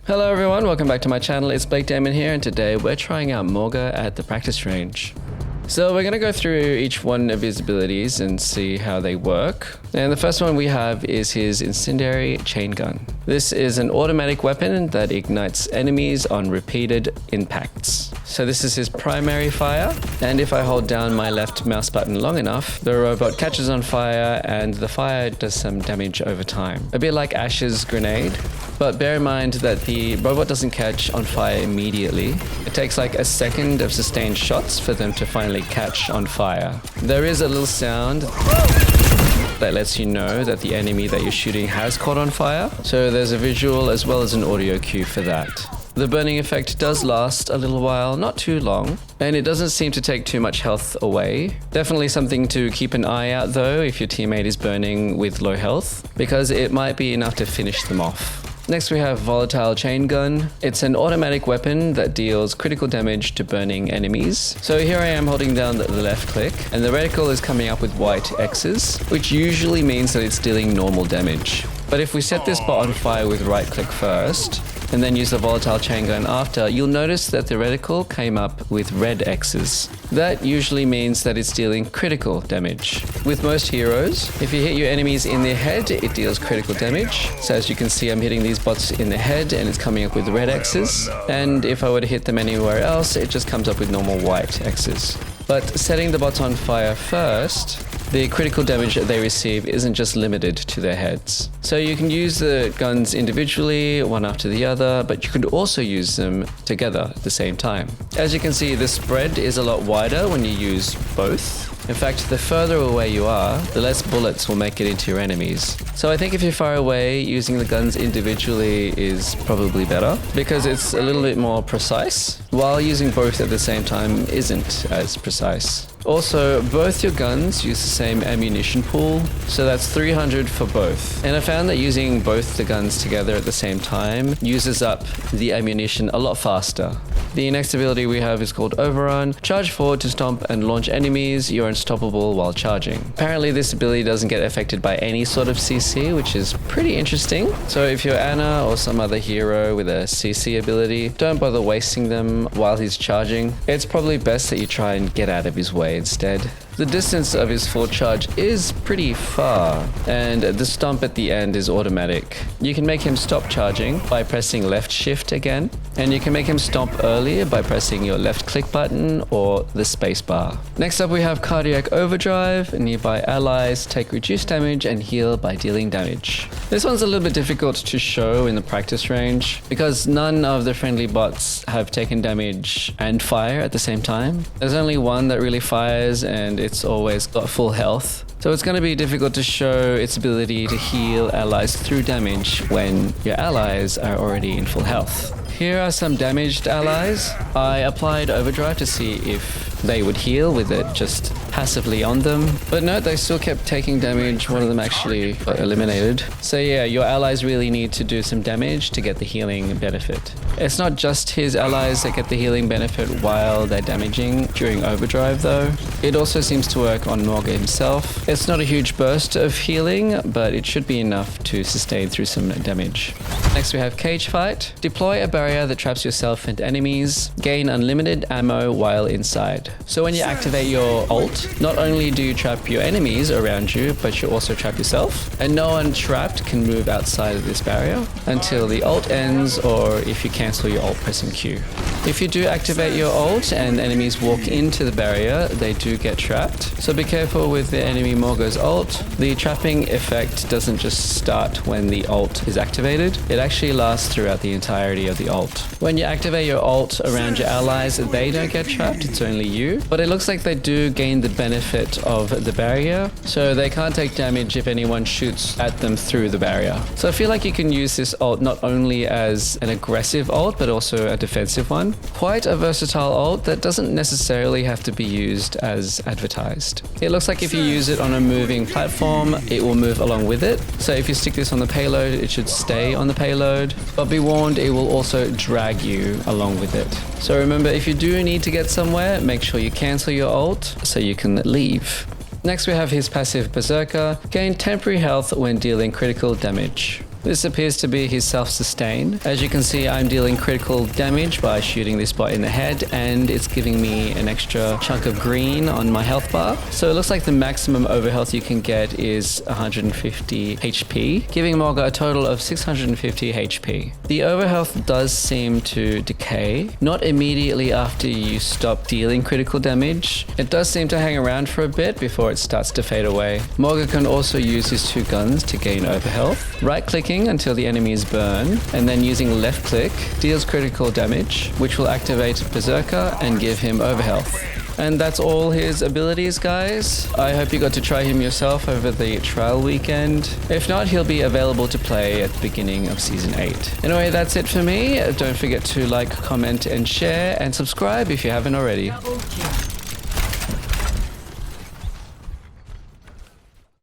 Hello everyone, welcome back to my channel. It's Blake Damon here, and today we're trying out Mauga at the practice range. So we're going to go through each one of his abilities and see how they work. And the first one we have is his incendiary chain gun. This is an automatic weapon that ignites enemies on repeated impacts. So this is his primary fire, and if I hold down my left mouse button long enough, the robot catches on fire and the fire does some damage over time. A bit like Ash's grenade, but bear in mind that the robot doesn't catch on fire immediately. It takes like a second of sustained shots for them to finally catch on fire. There is a little sound that lets you know that the enemy that you're shooting has caught on fire. So there's a visual as well as an audio cue for that. The burning effect does last a little while, not too long, and it doesn't seem to take too much health away. Definitely something to keep an eye out though if your teammate is burning with low health, because it might be enough to finish them off. Next we have volatile chain gun. It's an automatic weapon that deals critical damage to burning enemies. So here I am holding down the left click, and the reticle is coming up with white X's, which usually means that it's dealing normal damage. But if we set this bot on fire with right click first, and then use the volatile chain gun after, you'll notice that the reticle came up with red X's. That usually means that it's dealing critical damage. With most heroes, if you hit your enemies in their head, it deals critical damage. So as you can see, I'm hitting these bots in the head and it's coming up with red X's. And if I were to hit them anywhere else, it just comes up with normal white X's. But setting the bots on fire first, the critical damage that they receive isn't just limited to their heads. So you can use the guns individually, one after the other, but you could also use them together at the same time. As you can see, the spread is a lot wider when you use both. In fact, the further away you are, the less bullets will make it into your enemies. So I think if you're far away, using the guns individually is probably better, because it's a little bit more precise, while using both at the same time isn't as precise. Also, both your guns use the same ammunition pool, so that's 300 for both. And I found that using both the guns together at the same time uses up the ammunition a lot faster. The next ability we have is called Overrun. Charge forward to stomp and launch enemies. You're unstoppable while charging. Apparently this ability doesn't get affected by any sort of CC, which is pretty interesting. So if you're Anna or some other hero with a CC ability, don't bother wasting them while he's charging. It's probably best that you try and get out of his way instead. The distance of his full charge is pretty far, and the stomp at the end is automatic. You can make him stop charging by pressing left shift again, and you can make him stomp earlier by pressing your left click button or the space bar. Next up we have cardiac overdrive. Nearby allies take reduced damage and heal by dealing damage. This one's a little bit difficult to show in the practice range because none of the friendly bots have taken damage and fire at the same time. There's only one that really fires, and it's always got full health. So it's going to be difficult to show its ability to heal allies through damage when your allies are already in full health. Here are some damaged allies. I applied overdrive to see if they would heal with it just passively on them. But no, they still kept taking damage. One of them actually got eliminated. So yeah, your allies really need to do some damage to get the healing benefit. It's not just his allies that get the healing benefit while they're damaging during overdrive though. It also seems to work on Mauga himself. It's not a huge burst of healing, but it should be enough to sustain through some damage. Next we have cage fight. Deploy a barrier that traps yourself and enemies. Gain unlimited ammo while inside. So when you activate your ult, not only do you trap your enemies around you, but you also trap yourself. And no one trapped can move outside of this barrier until the ult ends, or if you cancel your ult pressing Q. If you do activate your ult and enemies walk into the barrier, they do get trapped. So be careful with the enemy Mauga's ult. The trapping effect doesn't just start when the ult is activated. It actually lasts throughout the entirety of the ult. When you activate your ult around your allies, they don't get trapped, it's only you. But it looks like they do gain the benefit of the barrier, so they can't take damage if anyone shoots at them through the barrier. So I feel like you can use this ult not only as an aggressive ult, but also a defensive one. Quite a versatile ult that doesn't necessarily have to be used as advertised. It looks like if you use it on a moving platform, it will move along with it. So if you stick this on the payload, it should stay on the payload. But be warned, it will also drag you along with it. So remember, if you do need to get somewhere, make sure you cancel your ult so you can leave. Next we have his passive Berserker. Gain temporary health when dealing critical damage. This appears to be his self-sustain. As you can see, I'm dealing critical damage by shooting this bot in the head, and it's giving me an extra chunk of green on my health bar. So it looks like the maximum overhealth you can get is 150 HP, giving Mauga a total of 650 HP. The overhealth does seem to decay, not immediately after you stop dealing critical damage. It does seem to hang around for a bit before it starts to fade away. Mauga can also use his 2 guns to gain overhealth. Right-clicking until the enemies burn, and then using left-click deals critical damage, which will activate Berserker and give him overhealth. And that's all his abilities, guys. I hope you got to try him yourself over the trial weekend. If not, he'll be available to play at the beginning of Season 8. Anyway, that's it for me. Don't forget to like, comment, and share, and subscribe if you haven't already.